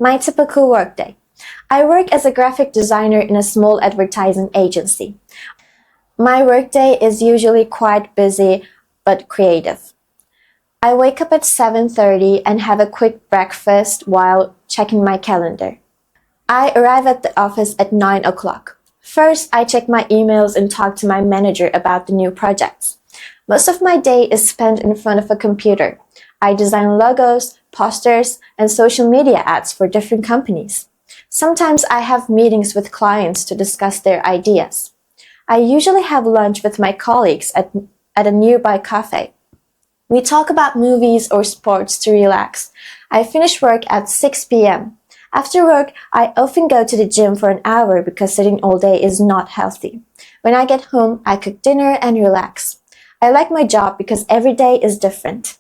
My typical workday. I work as a graphic designer in a small advertising agency. My workday is usually quite busy but creative. I wake up at 7:30 and have a quick breakfast while checking my calendar. I arrive at the office at 9 o'clock. First, I check my emails and talk to my manager about the new projects. Most of my day is spent in front of a computer. I design logos, posters, and social media ads for different companies. Sometimes I have meetings with clients to discuss their ideas. I usually have lunch with my colleagues at a nearby cafe. We talk about movies or sports to relax. I finish work at 6 p.m. After work, I often go to the gym for an hour because sitting all day is not healthy. When I get home, I cook dinner and relax. I like my job because every day is different.